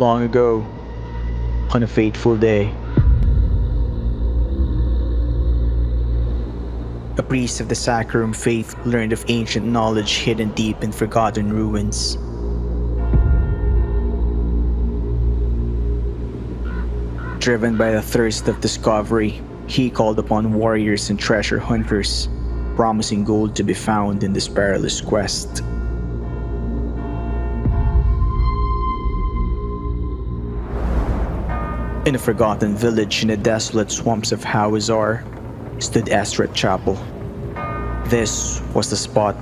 Long ago, on a fateful day, a priest of the Sacrum faith learned of ancient knowledge hidden deep in forgotten ruins. Driven by the thirst of discovery, he called upon warriors and treasure hunters, promising gold to be found in this perilous quest. In a forgotten village in the desolate swamps of Hawazar stood Esret Chapel. This was the spot,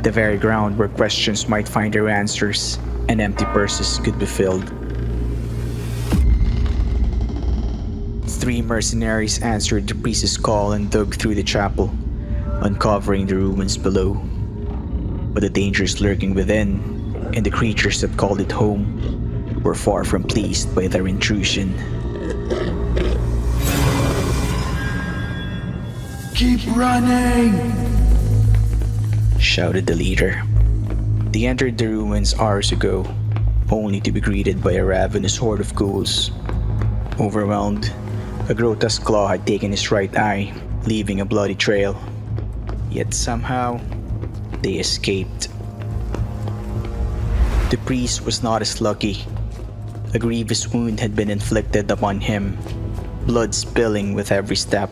the very ground where questions might find their answers and empty purses could be filled. 3 mercenaries answered the priest's call and dug through the chapel, uncovering the ruins below. But the dangers lurking within, and the creatures that called it home, were far from pleased by their intrusion. "Keep running!" shouted the leader. They entered the ruins hours ago, only to be greeted by a ravenous horde of ghouls. Overwhelmed, a grotesque claw had taken his right eye, leaving a bloody trail. Yet somehow, they escaped. The priest was not as lucky. A grievous wound had been inflicted upon him, blood spilling with every step.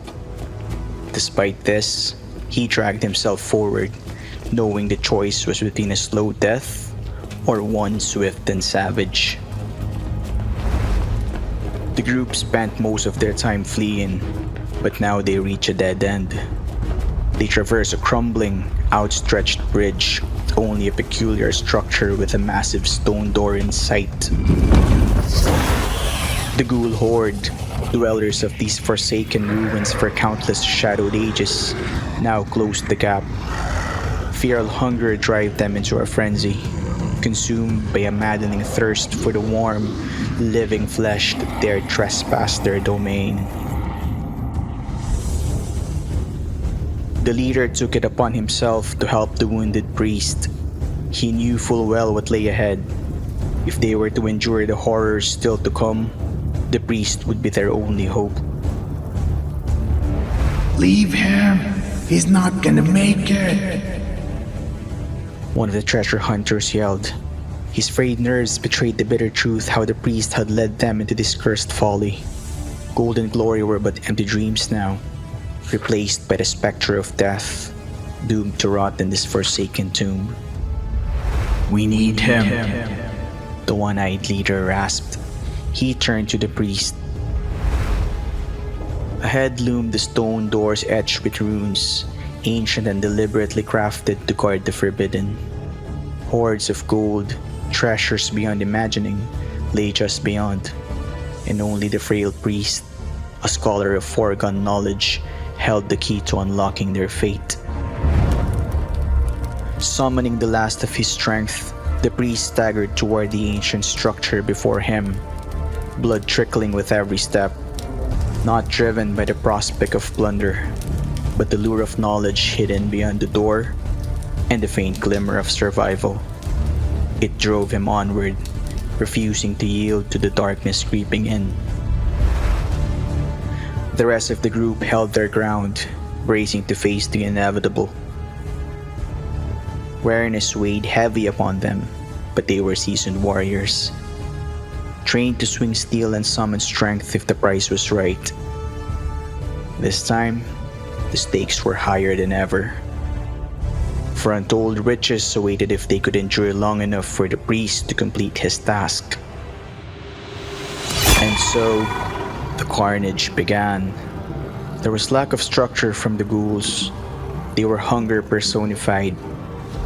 Despite this, he dragged himself forward, knowing the choice was between a slow death or one swift and savage. The group spent most of their time fleeing, but now they reach a dead end. They traverse a crumbling, outstretched bridge, only a peculiar structure with a massive stone door in sight. The ghoul horde, dwellers of these forsaken ruins for countless shadowed ages, now closed the gap. Feral hunger drove them into a frenzy, consumed by a maddening thirst for the warm, living flesh that dared trespass their domain. The leader took it upon himself to help the wounded priest. He knew full well what lay ahead. If they were to endure the horrors still to come, the priest would be their only hope. "Leave him! He's not gonna make it!" One of the treasure hunters yelled. His frayed nerves betrayed the bitter truth how the priest had led them into this cursed folly. Gold and glory were but empty dreams now, replaced by the specter of death, doomed to rot in this forsaken tomb. "We need him!" The one-eyed leader rasped. He turned to the priest. Ahead loomed the stone doors etched with runes, ancient and deliberately crafted to guard the forbidden. Hoards of gold, treasures beyond imagining, lay just beyond, and only the frail priest, a scholar of foregone knowledge, held the key to unlocking their fate. Summoning the last of his strength, the priest staggered toward the ancient structure before him, blood trickling with every step, not driven by the prospect of plunder, but the lure of knowledge hidden beyond the door and the faint glimmer of survival. It drove him onward, refusing to yield to the darkness creeping in. The rest of the group held their ground, bracing to face the inevitable. Weariness weighed heavy upon them, but they were seasoned warriors, trained to swing steel and summon strength if the price was right. This time, the stakes were higher than ever. For untold riches awaited if they could endure long enough for the priest to complete his task. And so, the carnage began. There was lack of structure from the ghouls. They were hunger personified.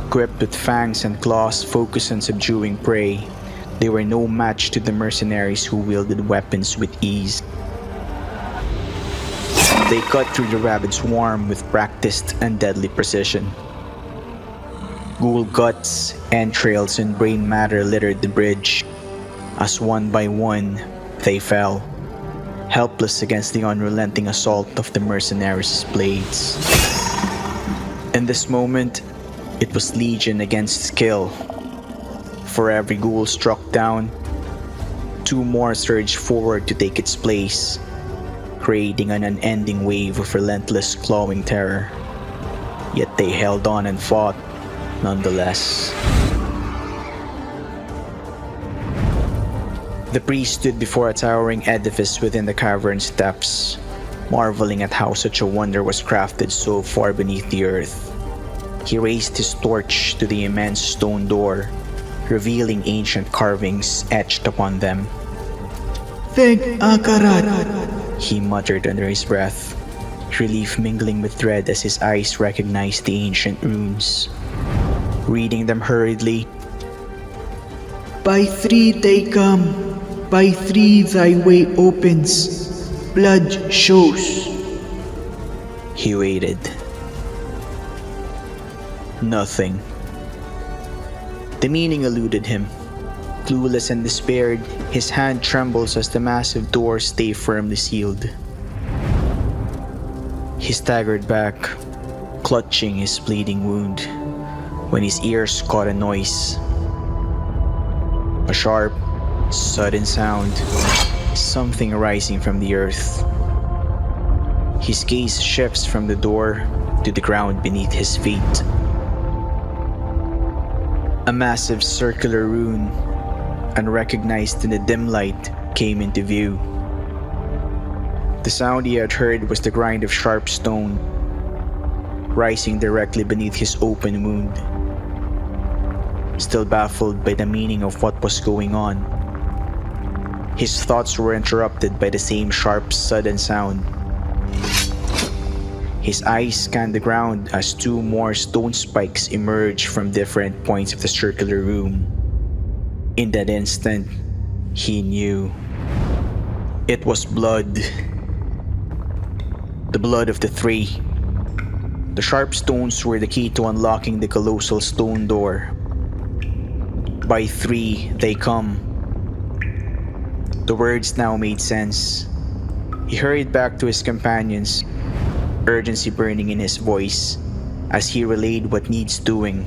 Equipped with fangs and claws focused on subduing prey, they were no match to the mercenaries who wielded weapons with ease. They cut through the rabid swarm with practiced and deadly precision. Ghoul guts, entrails, and brain matter littered the bridge. As one by one, they fell, helpless against the unrelenting assault of the mercenaries' blades. In this moment, it was legion against skill. For every ghoul struck down, Two more surged forward to take its place, creating an unending wave of relentless clawing terror. Yet they held on and fought, nonetheless. The priest stood before a towering edifice within the cavern's depths, marveling at how such a wonder was crafted so far beneath the earth. He raised his torch to the immense stone door, revealing ancient carvings etched upon them. Thank Akira. He muttered under his breath, relief mingling with dread as his eyes recognized the ancient runes. Reading them hurriedly, By 3 they come, by 3 thy way opens, blood shows. he waited. Nothing. The meaning eluded him. Clueless and despaired, his hand trembles as the massive doors stay firmly sealed. He staggered back, clutching his bleeding wound, when his ears caught a noise. A sharp, sudden sound, something rising from the earth. His gaze shifts from the door to the ground beneath his feet. A massive circular rune, unrecognized in the dim light, came into view. The sound he had heard was the grind of sharp stone, rising directly beneath his open wound. Still baffled by the meaning of what was going on, his thoughts were interrupted by the same sharp, sudden sound. His eyes scanned the ground as 2 more stone spikes emerged from different points of the circular room. In that instant, he knew. It was blood. The blood of the 3. The sharp stones were the key to unlocking the colossal stone door. By 3 they come. The words now made sense. He hurried back to his companions, urgency burning in his voice as he relayed what needs doing.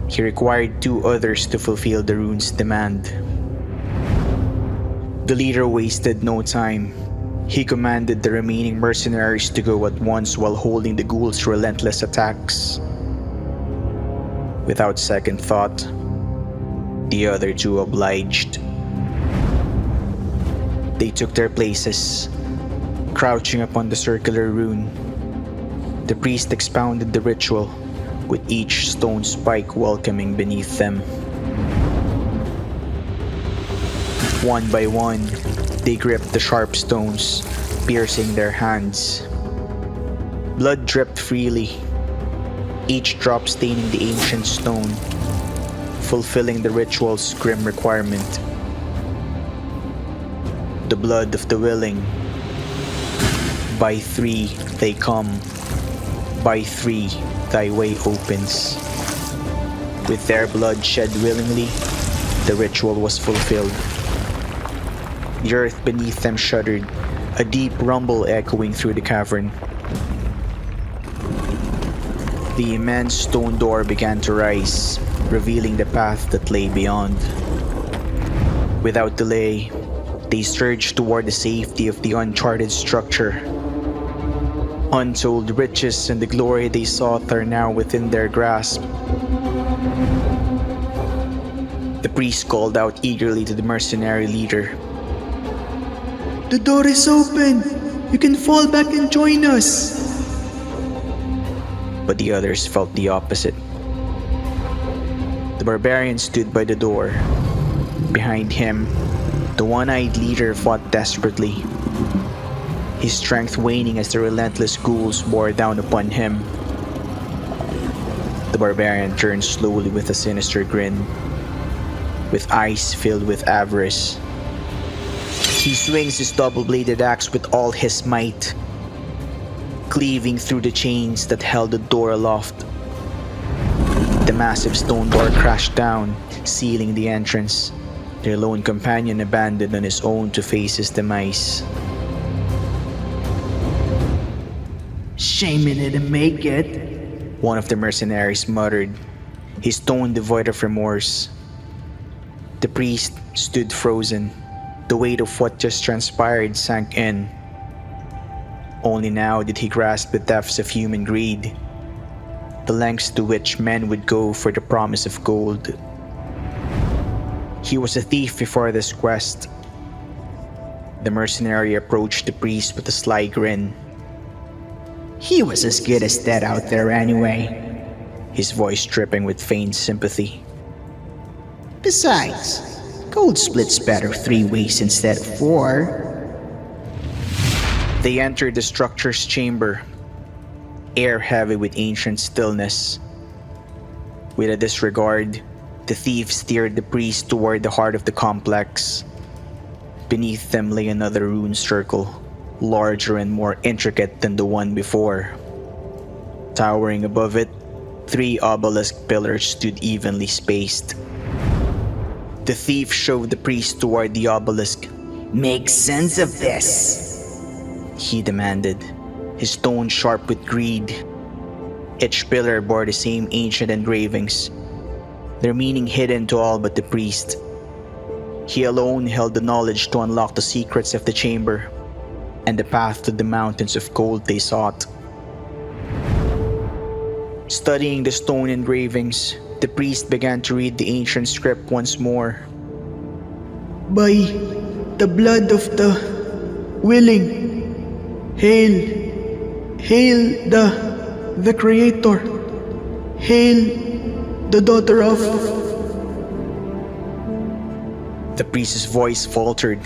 He required 2 others to fulfill the rune's demand. The leader wasted no time. He commanded the remaining mercenaries to go at once while holding the ghouls' relentless attacks. Without second thought, the other 2 obliged. They took their places, crouching upon the circular rune. The priest expounded the ritual, with each stone spike welcoming beneath them. One by one, they gripped the sharp stones, piercing their hands. Blood dripped freely, each drop staining the ancient stone, fulfilling the ritual's grim requirement. The blood of the willing. By 3 they come, by 3 thy way opens. With their blood shed willingly, the ritual was fulfilled. The earth beneath them shuddered, a deep rumble echoing through the cavern. The immense stone door began to rise, revealing the path that lay beyond. Without delay, they surged toward the safety of the uncharted structure. Untold riches and the glory they sought are now within their grasp. The priest called out eagerly to the mercenary leader. The door is open! You can fall back and join us! But the others felt the opposite. The barbarian stood by the door. Behind him, the one-eyed leader fought desperately, his strength waning as the relentless ghouls bore down upon him. The barbarian turned slowly with a sinister grin, with eyes filled with avarice. He swings his double-bladed axe with all his might, cleaving through the chains that held the door aloft. The massive stone door crashed down, sealing the entrance, their lone companion abandoned on his own to face his demise. Shame he didn't make it, one of the mercenaries muttered, his tone devoid of remorse. The priest stood frozen, The weight of what just transpired sank in. Only now did he grasp the depths of human greed, the lengths to which men would go for the promise of gold. He was a thief before this quest. The mercenary approached the priest with a sly grin. He was as good as dead out there anyway. His voice dripping with faint sympathy. Besides, gold splits better 3 ways instead of 4. They entered the structure's chamber, air heavy with ancient stillness. With a disregard, the thief steered the priest toward the heart of the complex. Beneath them lay another rune circle, larger and more intricate than the one before. Towering above it, 3 obelisk pillars stood evenly spaced. The thief shoved the priest toward the obelisk. Make sense of this, he demanded, his tone sharp with greed. Each pillar bore the same ancient engravings, their meaning hidden to all but the priest. He alone held the knowledge to unlock the secrets of the chamber and the path to the mountains of gold they sought. Studying the stone engravings, the priest began to read the ancient script once more. By the blood of the willing, hail the Creator, hail the daughter of... The priest's voice faltered.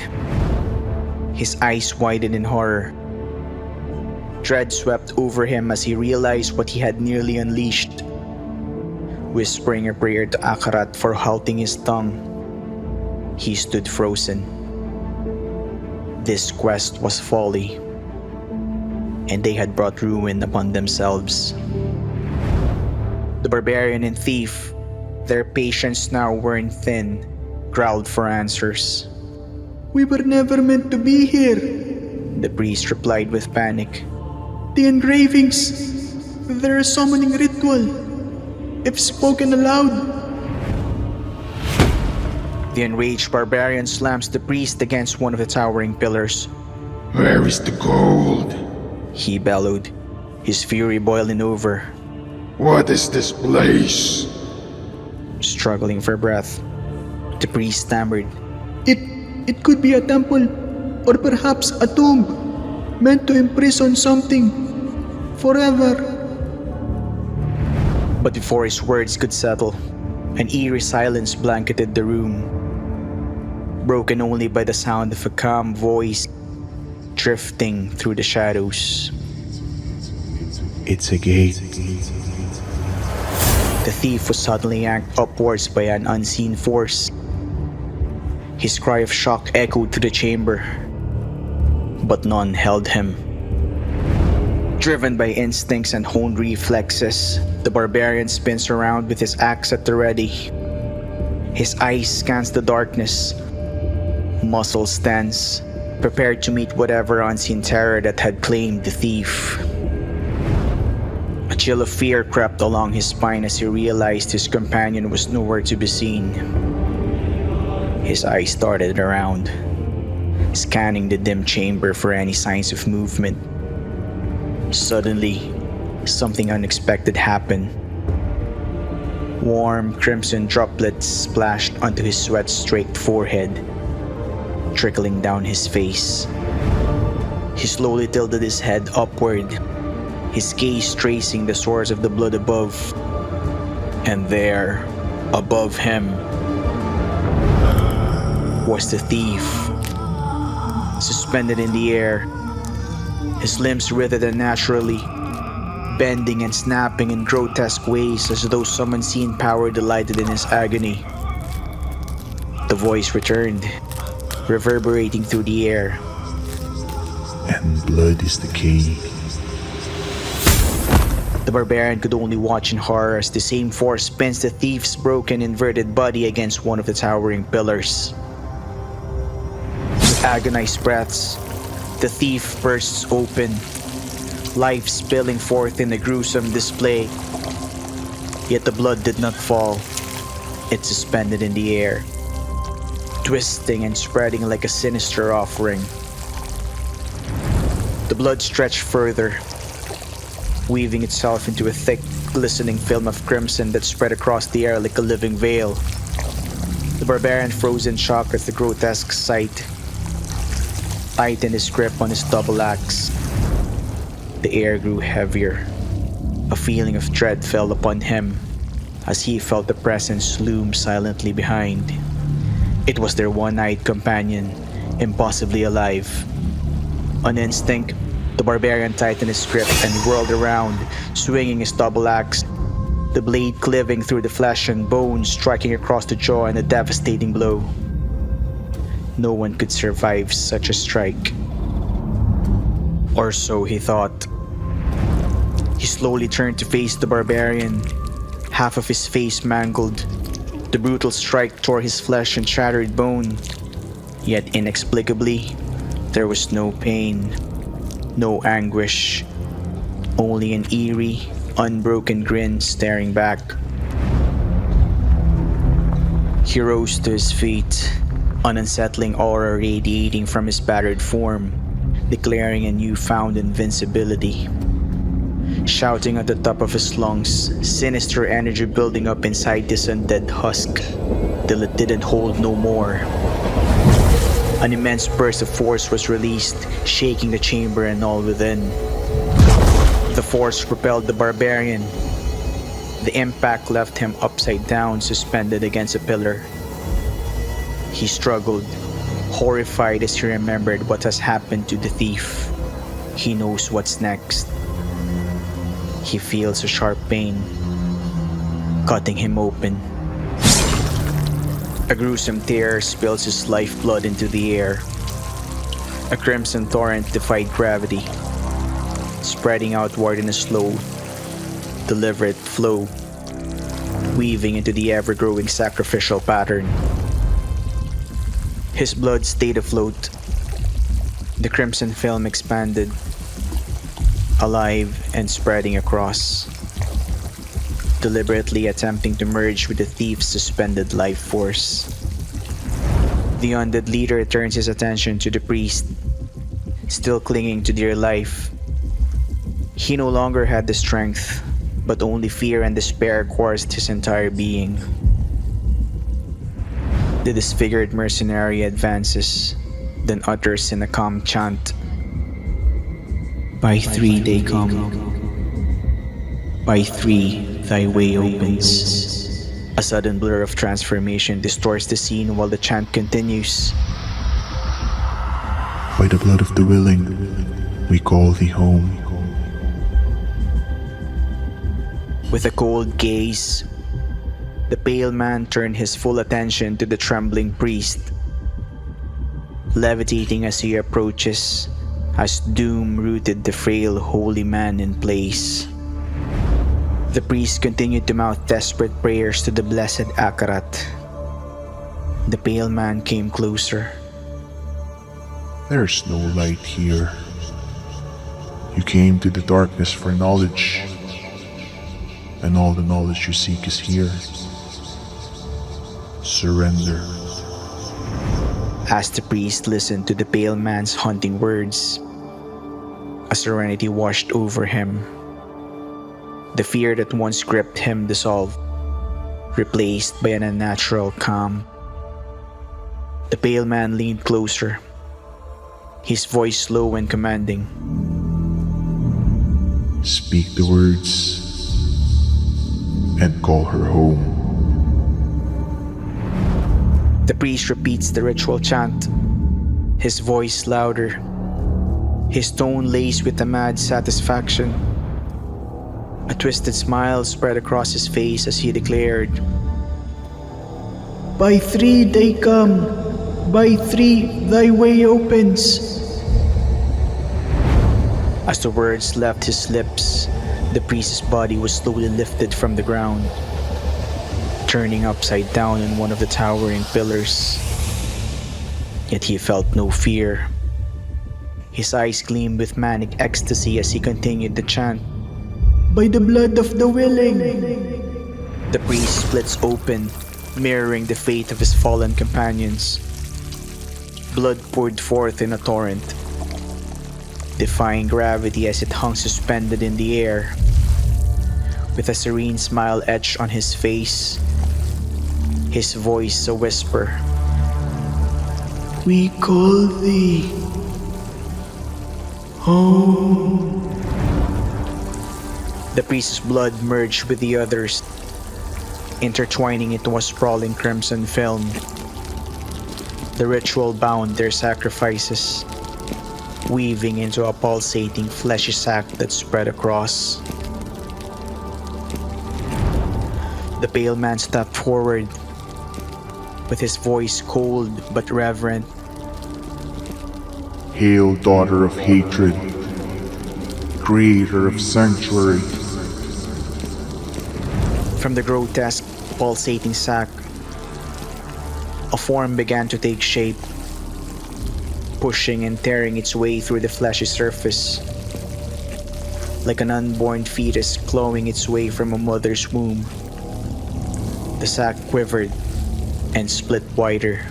His eyes widened in horror. Dread swept over him as he realized what he had nearly unleashed. Whispering a prayer to Akira for halting his tongue, he stood frozen. This quest was folly, and they had brought ruin upon themselves. The barbarian and thief, their patience now worn thin, growled for answers. We were never meant to be here, the priest replied with panic. The engravings, they're a summoning ritual, if spoken aloud. The enraged barbarian slams the priest against one of the towering pillars. Where is the gold? He bellowed, his fury boiling over. What is this place? Struggling for breath, the priest stammered. It could be a temple, or perhaps a tomb, meant to imprison something, forever. But before his words could settle, an eerie silence blanketed the room, broken only by the sound of a calm voice drifting through the shadows. It's a gate. The thief was suddenly yanked upwards by an unseen force. His cry of shock echoed through the chamber, but none held him. Driven by instincts and honed reflexes, the barbarian spins around with his axe at the ready. His eyes scans the darkness, muscles tense, prepared to meet whatever unseen terror that had claimed the thief. A chill of fear crept along his spine as he realized his companion was nowhere to be seen. His eyes darted around, scanning the dim chamber for any signs of movement. Suddenly, something unexpected happened. Warm crimson droplets splashed onto his sweat-streaked forehead, trickling down his face. He slowly tilted his head upward, his gaze tracing the source of the blood above. And there, above him, was the thief, suspended in the air, his limbs writhed unnaturally, bending and snapping in grotesque ways as though some unseen power delighted in his agony. The voice returned, reverberating through the air. And blood is the key. The barbarian could only watch in horror as the same force spins the thief's broken, inverted body against one of the towering pillars. With agonized breaths, the thief bursts open, life spilling forth in a gruesome display. Yet the blood did not fall. It suspended in the air. twisting and spreading like a sinister offering. The blood stretched further, weaving itself into a thick, glistening film of crimson that spread across the air like a living veil. The barbarian froze in shock at the grotesque sight, tightened his grip on his double axe. The air grew heavier. A feeling of dread fell upon him as he felt the presence loom silently behind. It was their one-eyed companion, impossibly alive. On instinct, the barbarian tightened his grip and whirled around, swinging his double axe, the blade cleaving through the flesh and bone, striking across the jaw in a devastating blow. No one could survive such a strike. Or so he thought. He slowly turned to face the barbarian, half of his face mangled. The brutal strike tore his flesh and shattered bone. Yet inexplicably, there was no pain, no anguish, only an eerie, unbroken grin staring back. He rose to his feet, an unsettling aura radiating from his battered form, declaring a newfound invincibility. Shouting at the top of his lungs, sinister energy building up inside this undead husk, till it didn't hold no more. An immense burst of force was released, shaking the chamber and all within. The force propelled the barbarian. The impact left him upside down, suspended against a pillar. He struggled, horrified as he remembered what has happened to the thief. He knows what's next. He feels a sharp pain, cutting him open. A gruesome tear spills his lifeblood into the air. A crimson torrent defied gravity, spreading outward in a slow, deliberate flow, weaving into the ever-growing sacrificial pattern. His blood stayed afloat. The crimson film expanded, alive and spreading across, deliberately attempting to merge with the thief's suspended life force. The undead leader turns his attention to the priest, still clinging to dear life. He no longer had the strength, but only fear and despair coursed his entire being. The disfigured mercenary advances, then utters in a calm chant, "By 3 they come. By 3 thy way opens." A sudden blur of transformation distorts the scene while the chant continues. By the blood of the willing, we call thee home. With a cold gaze, the pale man turned his full attention to the trembling priest, levitating as he approaches, as doom rooted the frail holy man in place. The priest continued to mouth desperate prayers to the blessed Akira. The pale man came closer. There's no light here. You came to the darkness for knowledge, and all the knowledge you seek is here. Surrender. As the priest listened to the pale man's haunting words, a serenity washed over him. The fear that once gripped him dissolved, replaced by an unnatural calm. The pale man leaned closer, his voice slow and commanding. Speak the words and call her home. The priest repeats the ritual chant, his voice louder, his tone laced with a mad satisfaction. A twisted smile spread across his face as he declared, By 3 they come. By 3 thy way opens. As the words left his lips, the priest's body was slowly lifted from the ground, turning upside down on one of the towering pillars. Yet he felt no fear. His eyes gleamed with manic ecstasy as he continued the chant. By the blood of the willing. The priest splits open, mirroring the fate of his fallen companions. Blood poured forth in a torrent, defying gravity as it hung suspended in the air. With a serene smile etched on his face, his voice a whisper. We call thee home. The priest's blood merged with the others, intertwining into a sprawling crimson film. The ritual bound their sacrifices, weaving into a pulsating fleshy sack that spread across. The pale man stepped forward, with his voice cold but reverent. Hail, daughter of hatred, creator of sanctuary. From the grotesque, pulsating sack, a form began to take shape, pushing and tearing its way through the fleshy surface, like an unborn fetus clawing its way from a mother's womb. The sack quivered and split wider.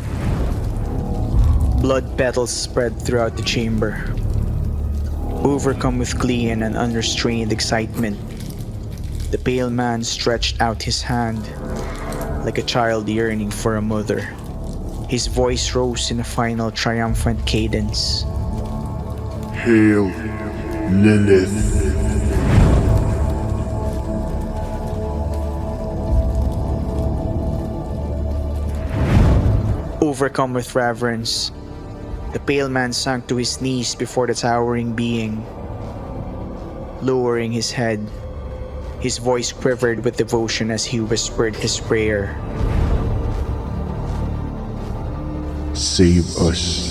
Blood petals spread throughout the chamber. Overcome with glee and an unrestrained excitement, the pale man stretched out his hand, like a child yearning for a mother. His voice rose in a final triumphant cadence. Hail, Lilith. Overcome with reverence, the pale man sank to his knees before the towering being. Lowering his head, his voice quivered with devotion as he whispered his prayer. Save us.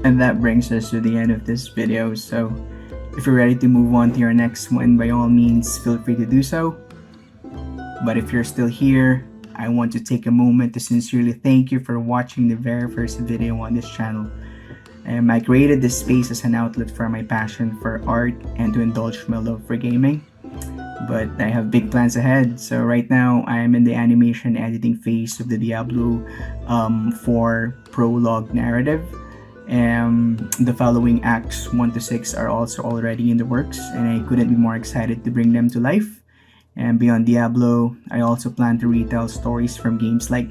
And that brings us to the end of this video, so if you're ready to move on to your next one, by all means feel free to do so. But if you're still here, I want to take a moment to sincerely thank you for watching the very first video on this channel. I created this space as an outlet for my passion for art and to indulge my love for gaming. But I have big plans ahead, so right now I am in the animation editing phase of the Diablo 4 prologue narrative. The following acts 1 to 6 are also already in the works, and I couldn't be more excited to bring them to life. And beyond Diablo, I also plan to retell stories from games like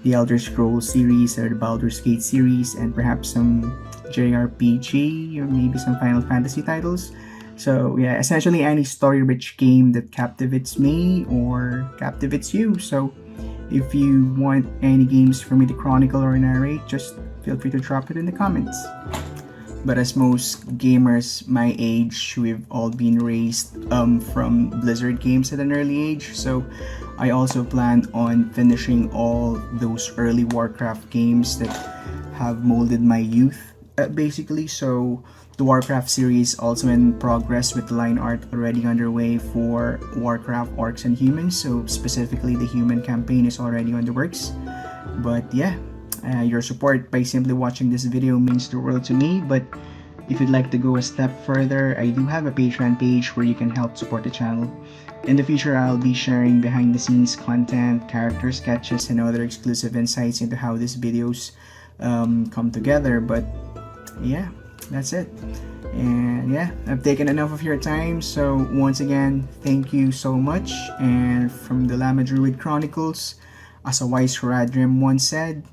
the Elder Scrolls series or the Baldur's Gate series, and perhaps some JRPG or maybe some Final Fantasy titles. So yeah, essentially any story-rich game that captivates me or captivates you. So if you want any games for me to chronicle or narrate, just feel free to drop it in the comments. But as most gamers my age, we've all been raised from Blizzard games at an early age, so I also plan on finishing all those early Warcraft games that have molded my youth, basically. So the Warcraft series also in progress, with the line art already underway for Warcraft Orcs and Humans, so specifically the human campaign is already on the works. But yeah, your support by simply watching this video means the world to me. But if you'd like to go a step further, I do have a Patreon page where you can help support the channel. In the future, I'll be sharing behind the scenes content, character sketches, and other exclusive insights into how these videos come together. But yeah, that's it. And yeah, I've taken enough of your time, so once again, thank you so much. And from the Llamadruid Chronicles, as a wise Haradrim once said,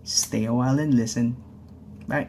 stay a while and listen. Bye.